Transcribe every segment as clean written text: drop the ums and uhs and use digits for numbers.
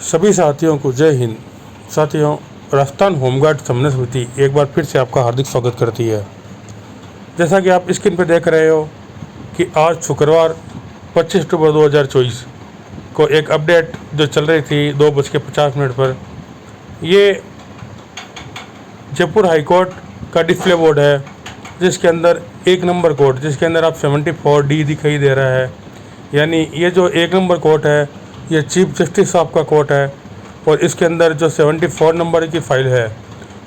सभी साथियों को जय हिंद। साथियों, राजस्थान होमगार्ड समन्वय समिति एक बार फिर से आपका हार्दिक स्वागत करती है। जैसा कि आप स्क्रीन पर देख रहे हो कि आज शुक्रवार 25 अक्टूबर 2024 को एक अपडेट जो चल रही थी 2:50 पर, ये जयपुर हाई कोर्ट का डिस्प्ले बोर्ड है, जिसके अंदर 1 नंबर कोर्ट, जिसके अंदर आप 74D दिखाई दे रहा है। यानी ये जो 1 नंबर कोर्ट है, ये चीफ जस्टिस साहब का कोर्ट है और इसके अंदर जो 74 नंबर की फ़ाइल है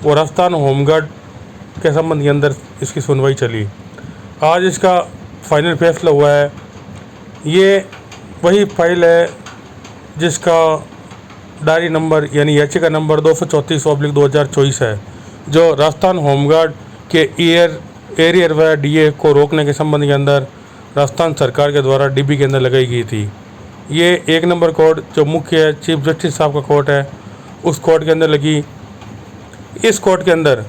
वो राजस्थान होमगार्ड के संबंध के अंदर इसकी सुनवाई चली। आज इसका फाइनल फैसला हुआ है। ये वही फाइल है जिसका डायरी नंबर यानी याचिका नंबर 234/2024 है, जो राजस्थान होमगार्ड के एरियर व डीए को रोकने के संबंध के अंदर राजस्थान सरकार के द्वारा डीबी के अंदर लगाई गई थी। ये 1 नंबर कोर्ट जो मुख्य चीफ जस्टिस साहब का कोर्ट है, उस कोर्ट के अंदर लगी। इस कोर्ट के अंदर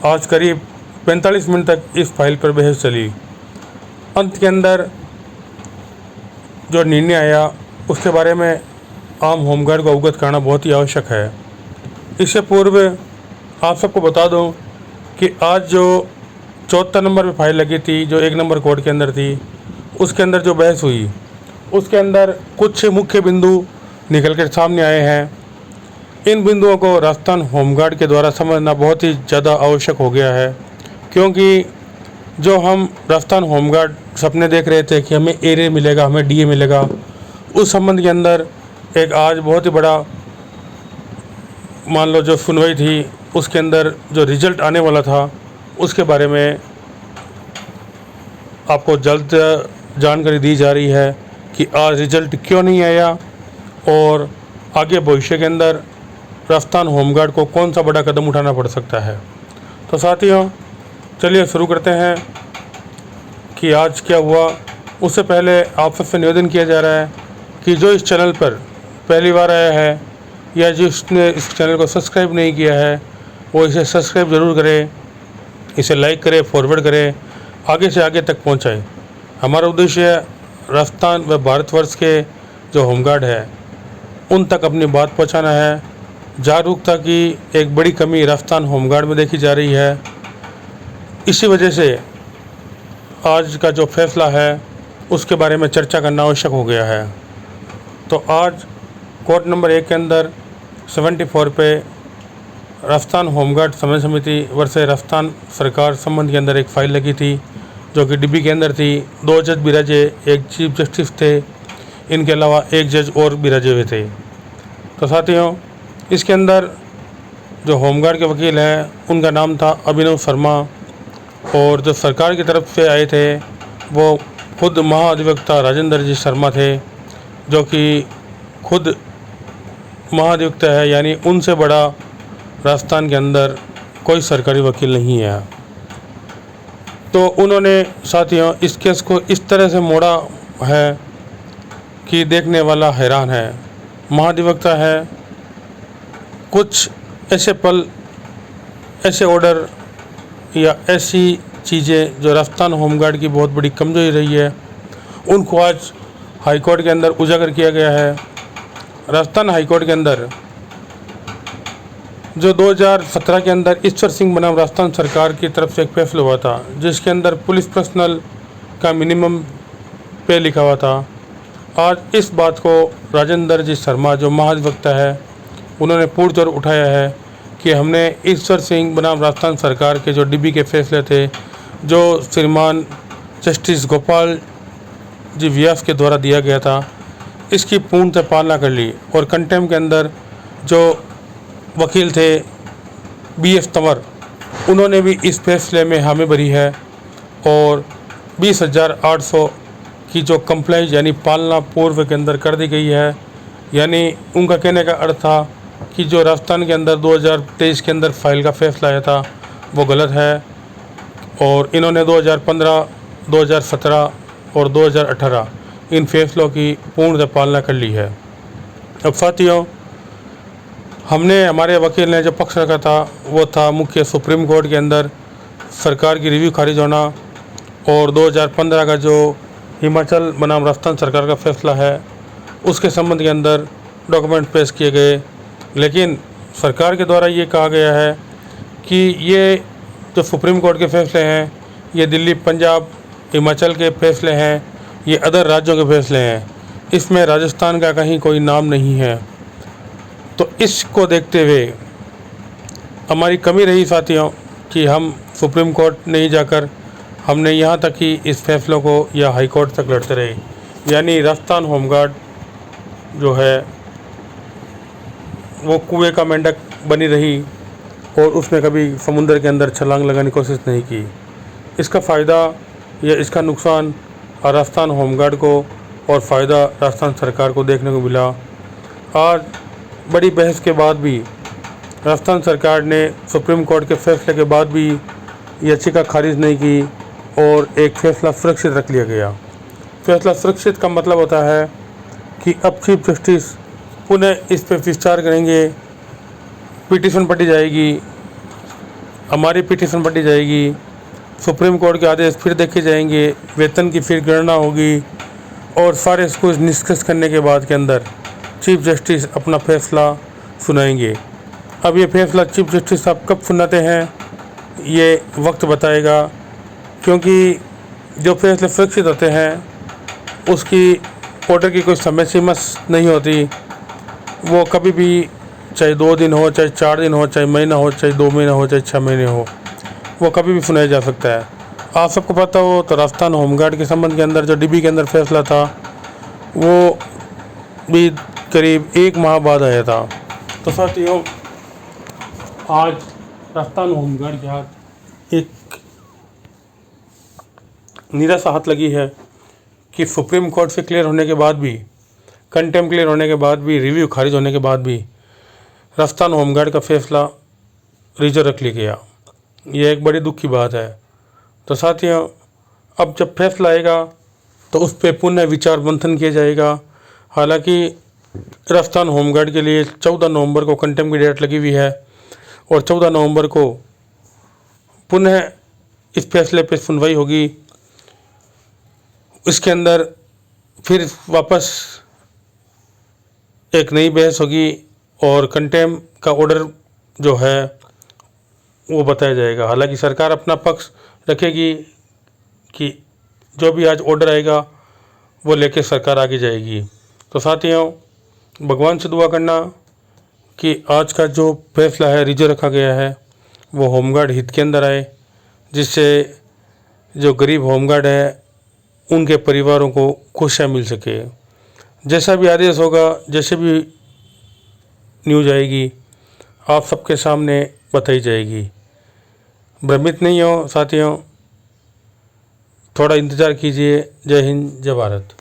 आज करीब 45 मिनट तक इस फाइल पर बहस चली। अंत के अंदर जो निर्णय आया उसके बारे में आम होमगार्ड को अवगत करना बहुत ही आवश्यक है। इससे पूर्व आप सबको बता दूं कि आज जो 74 नंबर पे फाइल लगी थी, जो 1 नंबर कोर्ट के अंदर थी, उसके अंदर जो बहस हुई उसके अंदर कुछ मुख्य बिंदु निकल कर सामने आए हैं। इन बिंदुओं को राजस्थान होमगार्ड के द्वारा समझना बहुत ही ज़्यादा आवश्यक हो गया है, क्योंकि जो हम राजस्थान होमगार्ड सपने देख रहे थे कि हमें एरियर मिलेगा, हमें डीए मिलेगा, उस संबंध के अंदर एक आज बहुत ही बड़ा मान लो जो सुनवाई थी, उसके अंदर जो रिज़ल्ट आने वाला था उसके बारे में आपको जल्द जानकारी दी जा रही है कि आज रिज़ल्ट क्यों नहीं आया और आगे भविष्य के अंदर राजस्थान होमगार्ड को कौन सा बड़ा कदम उठाना पड़ सकता है। तो साथियों, चलिए शुरू करते हैं कि आज क्या हुआ। उससे पहले आप सबसे निवेदन किया जा रहा है कि जो इस चैनल पर पहली बार आया है या जिसने इस चैनल को सब्सक्राइब नहीं किया है, वो इसे सब्सक्राइब ज़रूर करे, इसे लाइक करे, फॉरवर्ड करे, आगे से आगे तक पहुंचाए। हमारा उद्देश्य राजस्थान व भारतवर्ष के जो होमगार्ड है उन तक अपनी बात पहुंचाना है। जागरूकता की एक बड़ी कमी राजस्थान होमगार्ड में देखी जा रही है। इसी वजह से आज का जो फैसला है उसके बारे में चर्चा करना आवश्यक हो गया है। तो आज कोर्ट नंबर 1 के अंदर 74 पे राजस्थान होमगार्ड समन्वय समिति वर्सेस राजस्थान सरकार संबंध के अंदर एक फ़ाइल लगी थी, जो कि डीबी के अंदर थी। 2 जज बिराजे, एक चीफ जस्टिस थे, इनके अलावा एक जज और बिराजे हुए थे। तो साथियों, इसके अंदर जो होमगार्ड के वकील हैं उनका नाम था अभिनव शर्मा, और जो सरकार की तरफ से आए थे वो खुद महाधिवक्ता राजेंद्र जी शर्मा थे, जो कि खुद महाधिवक्ता है, यानी उनसे बड़ा राजस्थान के अंदर कोई सरकारी वकील नहीं है। तो उन्होंने साथियों इस केस को इस तरह से मोड़ा है कि देखने वाला हैरान है। महाधिवक्ता है, कुछ ऐसे पल, ऐसे ऑर्डर या ऐसी चीज़ें जो राजस्थान होमगार्ड की बहुत बड़ी कमजोरी रही है, उनको आज हाई कोर्ट के अंदर उजागर किया गया है। राजस्थान हाई कोर्ट के अंदर जो 2017 के अंदर ईश्वर सिंह बनाम राजस्थान सरकार की तरफ से एक फैसला हुआ था, जिसके अंदर पुलिस पर्सनल का मिनिमम पे लिखा हुआ था। आज इस बात को राजेंद्र जी शर्मा जो महाधिवक्ता है उन्होंने पुरजोर उठाया है कि हमने ईश्वर सिंह बनाम राजस्थान सरकार के जो डीबी के फैसले थे, जो श्रीमान जस्टिस गोपाल जी व्यास के द्वारा दिया गया था, इसकी पूर्णतः पालना कर ली। और कंटेम्प्ट के अंदर जो वकील थे BF तंवर, उन्होंने भी इस फैसले में हामी भरी है और 20,800 की जो कंप्लेंट यानी पालना पूर्व के अंदर कर दी गई है। यानी उनका कहने का अर्थ था कि जो राजस्थान के अंदर 2023 के अंदर फाइल का फैसला आया था वो गलत है, और इन्होंने 2015, 2017 और 2018 इन फैसलों की पूर्णतः पालना कर ली है। अब साथियों, हमने, हमारे वकील ने जो पक्ष रखा था वो था मुख्य सुप्रीम कोर्ट के अंदर सरकार की रिव्यू खारिज होना, और 2015 का जो हिमाचल बनाम राजस्थान सरकार का फैसला है उसके संबंध के अंदर डॉक्यूमेंट पेश किए गए, लेकिन सरकार के द्वारा ये कहा गया है कि ये जो सुप्रीम कोर्ट के फैसले हैं, ये दिल्ली, पंजाब, हिमाचल के फैसले हैं, ये अदर राज्यों के फैसले हैं, इसमें राजस्थान का कहीं कोई नाम नहीं है। तो इसको देखते हुए हमारी कमी रही साथियों कि हम सुप्रीम कोर्ट नहीं जाकर हमने यहाँ तक कि इस फैसलों को या हाई कोर्ट तक लड़ते रहे, यानी राजस्थान होमगार्ड जो है वो कुएं का मेंढक बनी रही और उसने कभी समुद्र के अंदर छलांग लगाने की कोशिश नहीं की। इसका फ़ायदा या इसका नुकसान राजस्थान होमगार्ड को और फ़ायदा राजस्थान सरकार को देखने को मिला। आज बड़ी बहस के बाद भी राजस्थान सरकार ने सुप्रीम कोर्ट के फैसले के बाद भी याचिका खारिज नहीं की और एक फ़ैसला सुरक्षित रख लिया गया। फैसला सुरक्षित का मतलब होता है कि अब चीफ जस्टिस पुनः इस पर विचार करेंगे, पिटीशन पढ़ी जाएगी, हमारी पिटीशन पढ़ी जाएगी, सुप्रीम कोर्ट के आदेश फिर देखे जाएंगे, वेतन की फिर गणना होगी और सारे इसको निष्कर्ष करने के बाद के अंदर चीफ जस्टिस अपना फैसला सुनाएंगे। अब ये फैसला चीफ जस्टिस साहब कब सुनाते हैं ये वक्त बताएगा, क्योंकि जो फैसले सुरक्षित होते हैं उसकी ऑर्डर की कोई समय सीमा नहीं होती। वो कभी भी, चाहे 2 दिन हो, चाहे 4 दिन हो, चाहे महीना हो, चाहे 2 महीना हो, चाहे 6 महीने हो, वो कभी भी सुनाया जा सकता है। आप सबको पता हो तो राजस्थान होमगार्ड के संबंध के अंदर जो डीबी के अंदर फैसला था वो भी करीब 1 माह बाद आया था। तो साथियों, आज राजस्थान होमगार्ड के हाथ एक निराशा हाथ लगी है कि सुप्रीम कोर्ट से क्लियर होने के बाद भी, कंटेम्प्ट क्लियर होने के बाद भी, रिव्यू खारिज होने के बाद भी राजस्थान होमगार्ड का फैसला रिजर्व रख लिया गया। ये एक बड़ी दुख की बात है। तो साथियों, अब जब फैसला आएगा तो उस पर पुनः विचार मंथन किया जाएगा। हालांकि राजस्थान होमगार्ड के लिए 14 नवंबर को कंटेम्प्ट की डेट लगी हुई है और 14 नवंबर को पुनः इस फैसले पर सुनवाई होगी। इसके अंदर फिर वापस एक नई बहस होगी और कंटेम्प्ट का ऑर्डर जो है वो बताया जाएगा। हालांकि सरकार अपना पक्ष रखेगी कि जो भी आज ऑर्डर आएगा वो लेके सरकार आगे जाएगी। तो साथियों, भगवान से दुआ करना कि आज का जो फैसला है रिजर्व रखा गया है वो होमगार्ड हित के अंदर आए, जिससे जो गरीब होमगार्ड है उनके परिवारों को खुशियाँ मिल सके। जैसा भी आदेश होगा, जैसे भी न्यूज़ आएगी, आप सबके सामने बताई जाएगी। भ्रमित नहीं हो साथियों, थोड़ा इंतज़ार कीजिए। जय हिंद, जय भारत।